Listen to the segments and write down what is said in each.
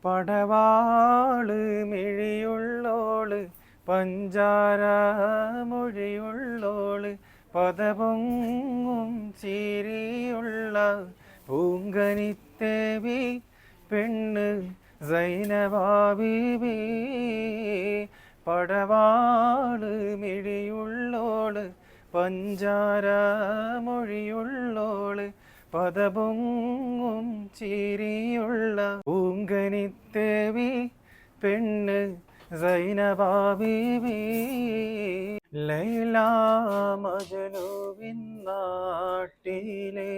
പടവാള് മിഴിയുള്ളോള് പഞ്ചാര മൊഴിയുള്ളോള് പദപൊങ്ങും ചിരിയുള്ള പൂങ്കനിത്തേവി പെണ്ണ് സൈനബാ ബീബി. പടവാള് മിഴിയുള്ളോള് പഞ്ചാര മൊഴിയുള്ളോള് പദപൊങ്ങും ചിരിയുള്ള പൂങ്കനിത്തേവി പെണ്ണ് സൈനബാ ബീബി. ലൈല മജ്നുവിൻ നാട്ടിലെ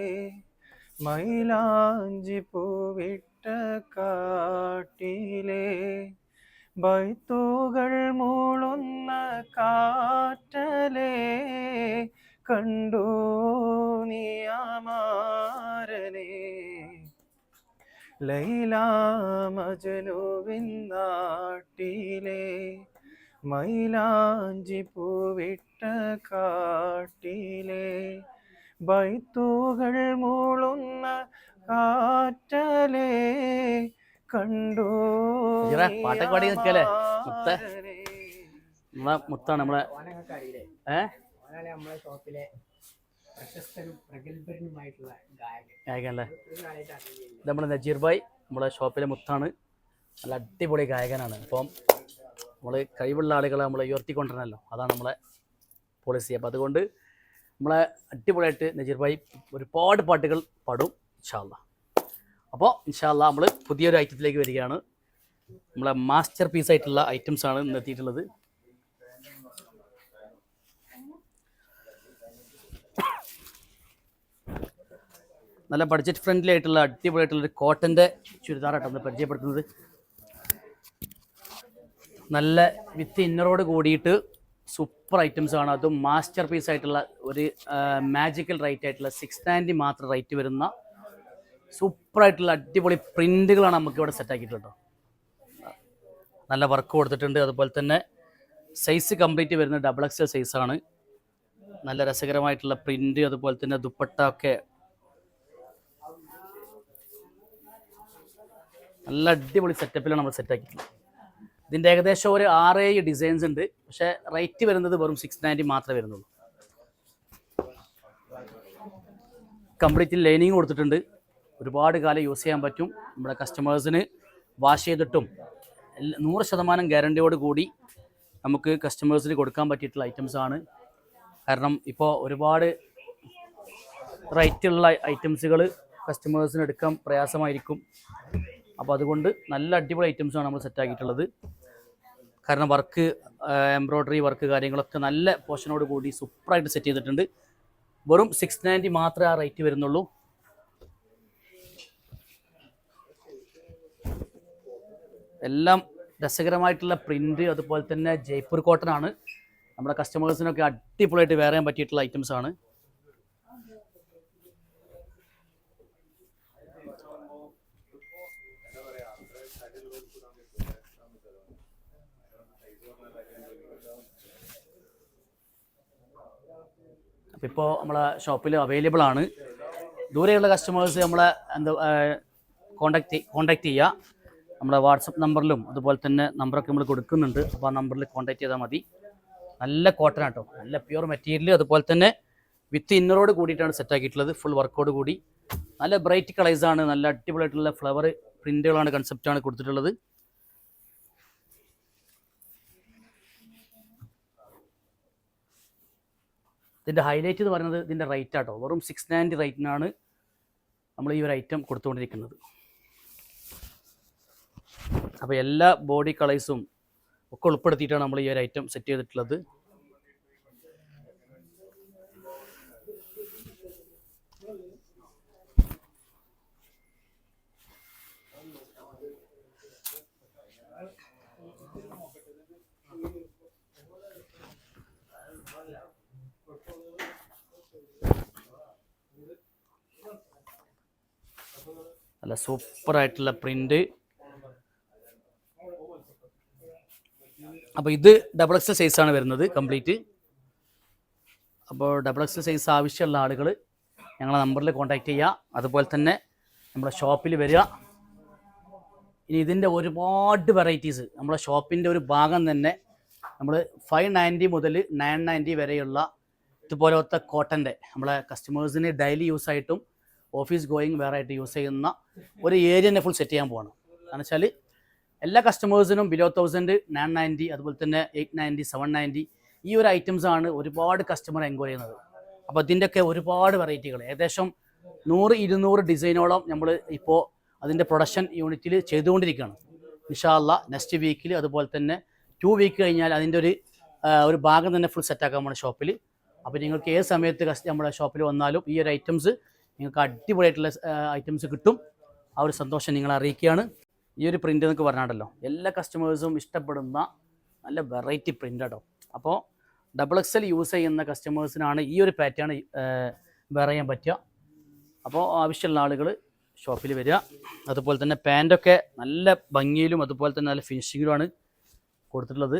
മൈലാഞ്ചി പൂവിട്ട കാട്ടിലെ ബൈത്തുകൾ മൂളുന്ന കാറ്റലേ കണ്ടു നീയാമാരനെ. ലൈല മജ്നുവിൻ നാട്ടിലെ മൈലാഞ്ചി പൂവിട്ട കാട്ടിലെ ബൈത്തുകൾ മൂളുന്ന കാറ്റലേ കണ്ടു. പാട്ടൊക്കെ പാടി നിൽക്കല്ലേ മുത്താണ് നമ്മളെ നമ്മളെ ഷോപ്പിലെ പ്രശസ്തനും പ്രഗത്ഭനുമായിട്ടുള്ള ഗായകനല്ലേ. ഇത് നമ്മുടെ നജീർ ഭായ് നമ്മളെ ഷോപ്പിലെ മുത്താണ്. നല്ല അടിപൊളി ഗായകനാണ്. അപ്പം നമ്മൾ കഴിവുള്ള ആളുകളെ നമ്മൾ ഉയർത്തിക്കൊണ്ടിരണല്ലോ, അതാണ് നമ്മളെ പോളിസി. അപ്പം അതുകൊണ്ട് നമ്മളെ അടിപൊളിയായിട്ട് നജീർ ഭായ് ഒരുപാട് പാട്ടുകൾ പാടും ഇൻഷാ അല്ലാ. അപ്പോൾ ഇൻഷാ അല്ലാ നമ്മൾ പുതിയൊരു ഐറ്റത്തിലേക്ക് വരികയാണ്. നമ്മളെ മാസ്റ്റർ പീസായിട്ടുള്ള ഐറ്റംസാണ് ഇന്ന് എത്തിയിട്ടുള്ളത്. നല്ല ബഡ്ജറ്റ് ഫ്രണ്ട്ലി ആയിട്ടുള്ള അടിപൊളിയായിട്ടുള്ളൊരു കോട്ടൻ്റെ ചുരിദാറാണ് നമ്മൾ പരിചയപ്പെടുത്തുന്നത്. നല്ല വിത്ത് ഇന്നറോട് കൂടിയിട്ട് സൂപ്പർ ഐറ്റംസ് ആണ്. അതും മാസ്റ്റർ പീസ് ആയിട്ടുള്ള ഒരു മാജിക്കൽ റേറ്റ് ആയിട്ടുള്ള 690 മാത്രം റേറ്റ് വരുന്ന സൂപ്പറായിട്ടുള്ള അടിപൊളി പ്രിൻറ്റുകളാണ് നമുക്ക് ഇവിടെ സെറ്റാക്കിയിട്ടുള്ളത്. നല്ല വർക്ക് കൊടുത്തിട്ടുണ്ട്. അതുപോലെ തന്നെ സൈസ് കംപ്ലീറ്റ് വരുന്ന XXL സൈസാണ്. നല്ല രസകരമായിട്ടുള്ള പ്രിൻറ്റ്, അതുപോലെ തന്നെ ദുപ്പട്ട ഒക്കെ നല്ല അടിപൊളി സെറ്റപ്പിലാണ് നമ്മൾ സെറ്റാക്കിയിട്ടുള്ളത്. ഇതിൻ്റെ ഏകദേശം ഒരു 6-7 ഡിസൈൻസ് ഉണ്ട്. പക്ഷേ റേറ്റ് വരുന്നത് വെറും 690 മാത്രമേ വരുന്നുള്ളൂ. കംപ്ലീറ്റ് ലൈനിങ് കൊടുത്തിട്ടുണ്ട്. ഒരുപാട് കാലം യൂസ് ചെയ്യാൻ പറ്റും. നമ്മുടെ കസ്റ്റമേഴ്സിന് വാഷ് ചെയ്തിട്ടും 100% ഗ്യാരണ്ടിയോട് കൂടി നമുക്ക് കസ്റ്റമേഴ്സിന് കൊടുക്കാൻ പറ്റിയിട്ടുള്ള ഐറ്റംസ് ആണ്. കാരണം ഇപ്പോൾ ഒരുപാട് റേറ്റുള്ള ഐറ്റംസുകൾ കസ്റ്റമേഴ്സിന് എടുക്കാൻ പ്രയാസമായിരിക്കും. അപ്പോൾ അതുകൊണ്ട് നല്ല അടിപൊളി ഐറ്റംസാണ് നമ്മൾ സെറ്റാക്കിയിട്ടുള്ളത്. കാരണം വർക്ക്, എംബ്രോയ്ഡറി വർക്ക് കാര്യങ്ങളൊക്കെ നല്ല പോർഷനോട് കൂടി സൂപ്പറായിട്ട് സെറ്റ് ചെയ്തിട്ടുണ്ട്. വെറും 690 മാത്രമേ ആ റേറ്റ് വരുന്നുള്ളൂ. എല്ലാം രസകരമായിട്ടുള്ള പ്രിൻറ്റ്, അതുപോലെ തന്നെ ജയ്പൂർ കോട്ടൺ ആണ്. നമ്മുടെ കസ്റ്റമേഴ്സിനൊക്കെ അടിപൊളിയായിട്ട് വെയർ ചെയ്യാൻ പറ്റിയിട്ടുള്ള ഐറ്റംസ് ആണ്. അപ്പോൾ ഇപ്പോൾ നമ്മളെ ഷോപ്പിൽ അവൈലബിൾ ആണ്. ദൂരെയുള്ള കസ്റ്റമേഴ്സ് നമ്മളെ കോണ്ടാക്ട് ചെയ്യുക. നമ്മുടെ വാട്സപ്പ് നമ്പറിലും അതുപോലെ തന്നെ നമ്പറൊക്കെ നമ്മൾ കൊടുക്കുന്നുണ്ട്. അപ്പോൾ ആ നമ്പറിൽ കോൺടാക്ട് ചെയ്താൽ മതി. നല്ല കോട്ടൺ ആട്ടോ, നല്ല പ്യുവർ മെറ്റീരിയൽ, അതുപോലെ തന്നെ വിത്ത് ഇന്നറോട് കൂടിയിട്ടാണ് സെറ്റാക്കിയിട്ടുള്ളത്. ഫുൾ വർക്കോട് കൂടി നല്ല ബ്രൈറ്റ് കളേഴ്സാണ്. നല്ല അടിപൊളിയായിട്ടുള്ള ഫ്ലവർ പ്രിൻറ്റുകളാണ്, കൺസെപ്റ്റാണ് കൊടുത്തിട്ടുള്ളത്. ഇതിൻ്റെ ഹൈലൈറ്റ് എന്ന് പറയുന്നത് ഇതിൻ്റെ റേറ്റ് ആട്ടോ. വെറും 690 റേറ്റിനാണ് നമ്മൾ ഈ ഒരു ഐറ്റം കൊടുത്തുകൊണ്ടിരിക്കുന്നത്. അപ്പോൾ എല്ലാ ബോഡി കളേഴ്സും ഒക്കെ ഉൾപ്പെടുത്തിയിട്ടാണ് നമ്മൾ ഈ ഒരു ഐറ്റം സെറ്റ് ചെയ്തിട്ടുള്ളത്. നല്ല സൂപ്പറായിട്ടുള്ള പ്രിൻ്റ്. അപ്പോൾ ഇത് XXL സൈസാണ് വരുന്നത് കംപ്ലീറ്റ്. അപ്പോൾ XXL സൈസ് ആവശ്യമുള്ള ആളുകൾ ഞങ്ങളെ നമ്പറിൽ കോൺടാക്റ്റ് ചെയ്യുക. അതുപോലെ തന്നെ നമ്മുടെ ഷോപ്പിൽ വരിക. ഇനി ഇതിൻ്റെ ഒരുപാട് വെറൈറ്റീസ് നമ്മളെ ഷോപ്പിൻ്റെ ഒരു ഭാഗം തന്നെ നമ്മൾ 590 മുതൽ 990 വരെയുള്ള ഇതുപോലത്തെ കോട്ടൻ്റെ നമ്മളെ കസ്റ്റമേഴ്സിന് ഡെയിലി യൂസ് ആയിട്ടും ഓഫീസ് ഗോയിങ് വേറെ ആയിട്ട് യൂസ് ചെയ്യുന്ന ഒരു ഏരിയ തന്നെ ഫുൾ സെറ്റ് ചെയ്യാൻ പോവാണ്. കാരണം വെച്ചാൽ എല്ലാ കസ്റ്റമേഴ്സിനും ബിലോ 1000 990 അതുപോലെ തന്നെ 890 790 ഈ ഒരു ഐറ്റംസാണ് ഒരുപാട് കസ്റ്റമർ എൻക്വയറി ചെയ്യുന്നത്. അപ്പോൾ ഇതിൻ്റെയൊക്കെ ഒരുപാട് വെറൈറ്റികൾ ഏകദേശം 100-200 ഡിസൈനോളം നമ്മൾ ഇപ്പോൾ അതിൻ്റെ പ്രൊഡക്ഷൻ യൂണിറ്റിൽ ചെയ്തുകൊണ്ടിരിക്കുകയാണ്. ഇൻഷാ അല്ലാ നെക്സ്റ്റ് വീക്കിൽ അതുപോലെ തന്നെ 2 വീക്ക് കഴിഞ്ഞാൽ അതിൻ്റെ ഒരു ഭാഗം തന്നെ ഫുൾ സെറ്റാക്കാൻ നമ്മുടെ ഷോപ്പിൽ. അപ്പോൾ നിങ്ങൾക്ക് ഏത് സമയത്ത് നമ്മുടെ ഷോപ്പിൽ വന്നാലും ഈ ഒരു ഐറ്റംസ് നിങ്ങൾക്ക് അടിപൊളിയായിട്ടുള്ള ഐറ്റംസ് കിട്ടും. ആ ഒരു സന്തോഷം നിങ്ങളെ അറിയിക്കുകയാണ്. ഈ ഒരു പ്രിൻ്റ് എന്നൊക്കെ പറഞ്ഞാണ്ടല്ലോ എല്ലാ കസ്റ്റമേഴ്സും ഇഷ്ടപ്പെടുന്ന നല്ല വെറൈറ്റി പ്രിൻ്റ് കേട്ടോ. അപ്പോൾ XXL യൂസ് ചെയ്യുന്ന കസ്റ്റമേഴ്സിനാണ് ഈ ഒരു പാറ്റേൺ വെയർ ചെയ്യാൻ പറ്റുക. അപ്പോൾ ആവശ്യമുള്ള ആളുകൾ ഷോപ്പിൽ വരിക. അതുപോലെ തന്നെ പാൻറ്റൊക്കെ നല്ല ഭംഗിയിലും അതുപോലെ തന്നെ നല്ല ഫിനിഷിങ്ങിലുമാണ് കൊടുത്തിട്ടുള്ളത്.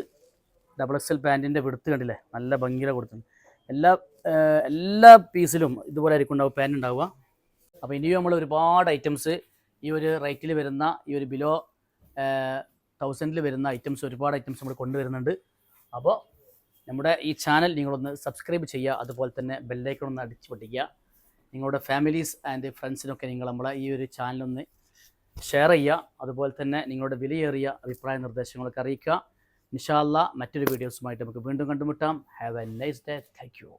XXL പാൻറ്റിൻ്റെ വിടുത്ത് കണ്ടില്ലേ, നല്ല ഭംഗിയിലാണ് കൊടുത്തിട്ടുണ്ട്. എല്ലാ പീസിലും ഇതുപോലെ ആയിരിക്കും ഉണ്ടാവുക പാൻറ് ഉണ്ടാവുക. അപ്പോൾ ഇനിയും നമ്മൾ ഒരുപാട് ഐറ്റംസ് ഈ ഒരു റേറ്റിൽ വരുന്ന ഈ ഒരു ബിലോ 1000 വരുന്ന ഐറ്റംസ് ഒരുപാട് ഐറ്റംസ് നമ്മൾ കൊണ്ടുവരുന്നുണ്ട്. അപ്പോൾ നമ്മുടെ ഈ ചാനൽ നിങ്ങളൊന്ന് സബ്സ്ക്രൈബ് ചെയ്യുക. അതുപോലെ തന്നെ ബെല്ലൈക്കൺ ഒന്ന് അടിച്ച് പൊട്ടിക്കുക. നിങ്ങളുടെ ഫാമിലീസ് ആൻഡ് ഫ്രണ്ട്സിനൊക്കെ നിങ്ങൾ നമ്മളെ ഈ ഒരു ചാനലൊന്ന് ഷെയർ ചെയ്യുക. അതുപോലെ തന്നെ നിങ്ങളുടെ വിലയേറിയ അഭിപ്രായ നിർദ്ദേശങ്ങളൊക്കെ അറിയിക്കുക. ഇൻഷാ അല്ലാ മറ്റൊരു വീഡിയോസുമായിട്ട് നമുക്ക് വീണ്ടും കണ്ടുമുട്ടാം. Have A nice day. Thank you.